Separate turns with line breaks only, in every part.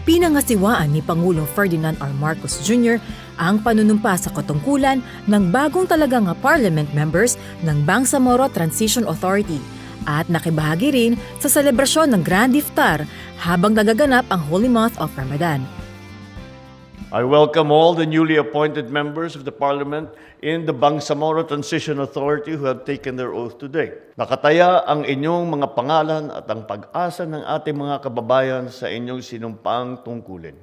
Pinangasiwaan ni Pangulong Ferdinand R. Marcos Jr. ang panunumpa sa katungkulan ng bagong talagang parliament members ng Bangsamoro Transition Authority at nakibahagi rin sa selebrasyon ng Grand Iftar habang nagaganap ang Holy Month of Ramadan.
I welcome all the newly appointed members of the Parliament in the Bangsamoro Transition Authority who have taken their oath today. Nakataya ang inyong mga pangalan at ang pag-asa ng ating mga kababayan sa inyong sinumpaang tungkulin.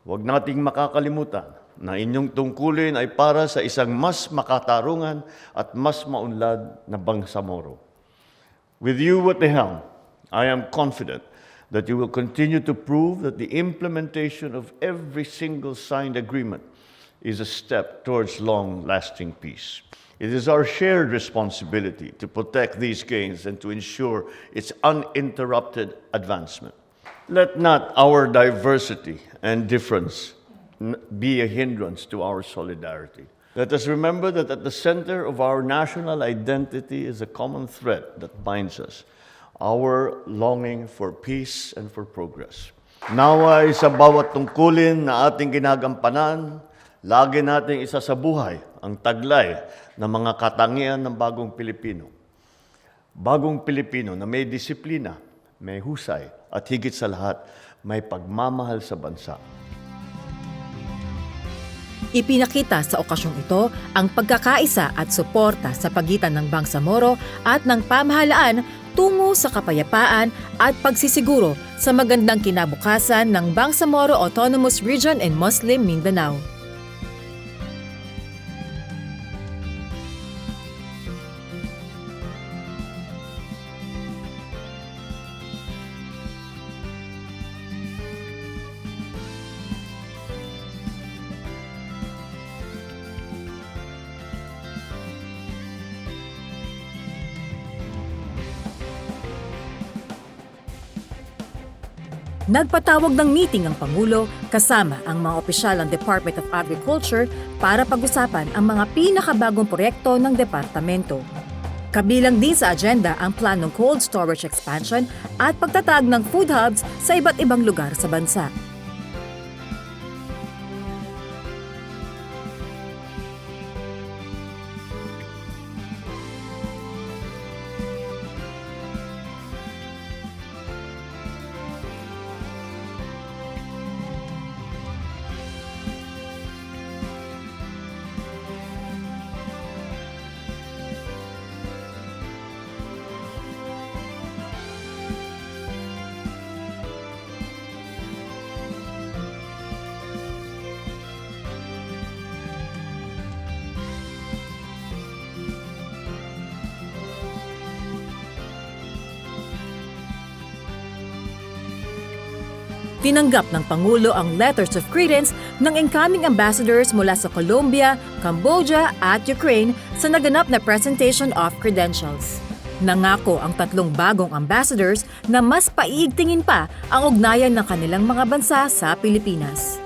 Huwag nating makakalimutan na inyong tungkulin ay para sa isang mas makatarungan at mas maunlad na Bangsamoro. With you at the helm, I am confident that you will continue to prove that the implementation of every single signed agreement is a step towards long-lasting peace. It is our shared responsibility to protect these gains and to ensure its uninterrupted advancement. Let not our diversity and difference be a hindrance to our solidarity. Let us remember that at the center of our national identity is a common thread that binds us, our longing for peace and for progress. Naway sa bawat tungkulin na ating ginagampanan, lagi nating isasabuhay ang taglay ng mga katangian ng Bagong Pilipino. Bagong Pilipino na may disiplina, may husay, at higit sa lahat, may pagmamahal sa bansa.
Ipinakita sa okasyong ito ang pagkakaisa at suporta sa pagitan ng Bangsamoro at ng pamahalaan tungo sa kapayapaan at pagsisiguro sa magandang kinabukasan ng Bangsamoro Autonomous Region and Muslim Mindanao. Nagpatawag ng meeting ang Pangulo kasama ang mga opisyal ng Department of Agriculture para pag-usapan ang mga pinakabagong proyekto ng departamento. Kabilang din sa agenda ang planong cold storage expansion at pagtatag ng food hubs sa iba't ibang lugar sa bansa. Tinanggap ng Pangulo ang letters of credence ng incoming ambassadors mula sa Colombia, Cambodia at Ukraine sa naganap na presentation of credentials. Nangako ang tatlong bagong ambassadors na mas paiigtingin pa ang ugnayan ng kanilang mga bansa sa Pilipinas.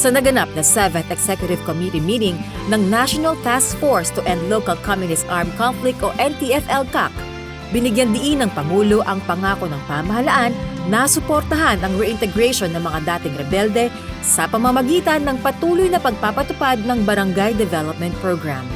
sa naganap na 7th Executive Committee meeting ng National Task Force to End Local Communist Armed Conflict o NTF-LCAC. Binigyan diin ng Pangulo ang pangako ng pamahalaan na suportahan ang reintegration ng mga dating rebelde sa pamamagitan ng patuloy na pagpapatupad ng Barangay Development Program.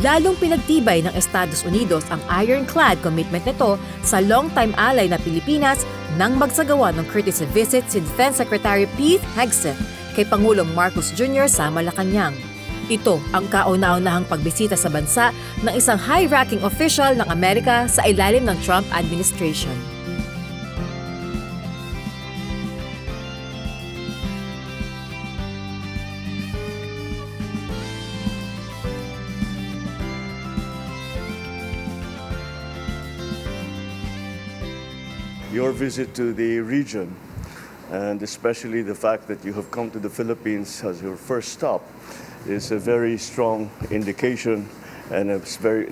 Lalong pinagtibay ng Estados Unidos ang ironclad commitment nito sa longtime ally na Pilipinas nang magsagawa ng courtesy visit si Defense Secretary Pete Hegseth kay Pangulong Marcos Jr. sa Malacanang. Ito ang kauna-unahang pagbisita sa bansa ng isang high-ranking official ng Amerika sa ilalim ng Trump administration.
Your visit to the region, and especially the fact that you have come to the Philippines as your first stop, is a very strong indication and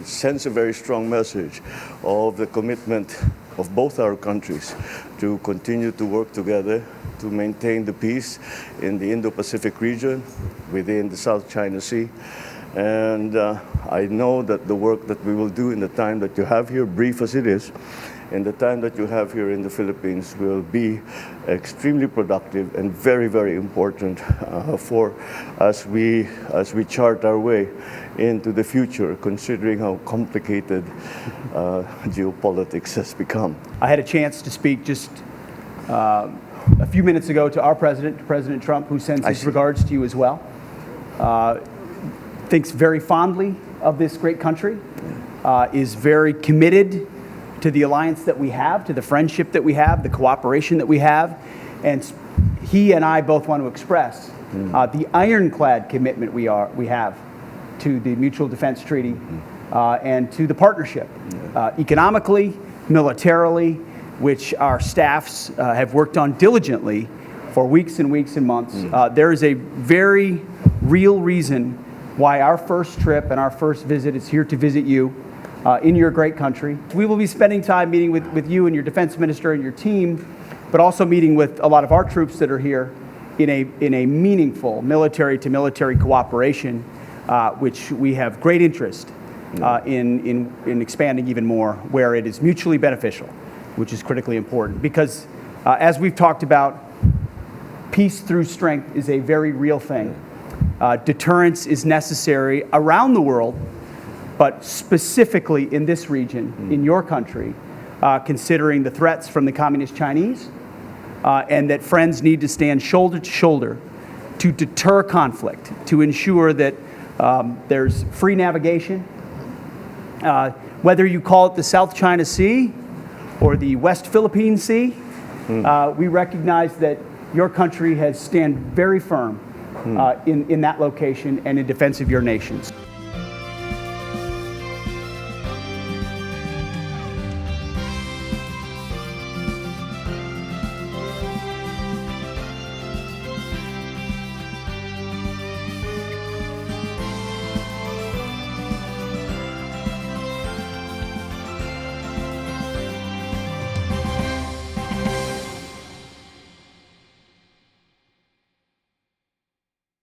sends a very strong message of the commitment of both our countries to continue to work together to maintain the peace in the Indo-Pacific region, within the South China Sea. And I know that the work that we will do in the time that you have here, brief as it is, in the time that you have here in the Philippines will be extremely productive and very, very important for as we chart our way into the future, considering how complicated geopolitics has become.
I had a chance to speak just a few minutes ago to our president, President Trump, who sends his regards to you as well. Thinks very fondly of this great country, is very committed to the alliance that we have, to the friendship that we have, the cooperation that we have. And he and I both want to express the ironclad commitment we have to the Mutual Defense Treaty and to the partnership, economically, militarily, which our staffs have worked on diligently for weeks and weeks and months. There is a very real reason why our first trip and our first visit is here to visit you in your great country. We will be spending time meeting with you and your defense minister and your team, but also meeting with a lot of our troops that are here in a meaningful military-to-military cooperation, which we have great interest in expanding even more, where it is mutually beneficial, which is critically important. Because as we've talked about, peace through strength is a very real thing. Deterrence is necessary around the world, but specifically in this region, in your country, considering the threats from the Communist Chinese, and that friends need to stand shoulder to shoulder to deter conflict, to ensure that there's free navigation. Whether you call it the South China Sea or the West Philippine Sea, we recognize that your country has stand very firm in that location and in defense of your nations.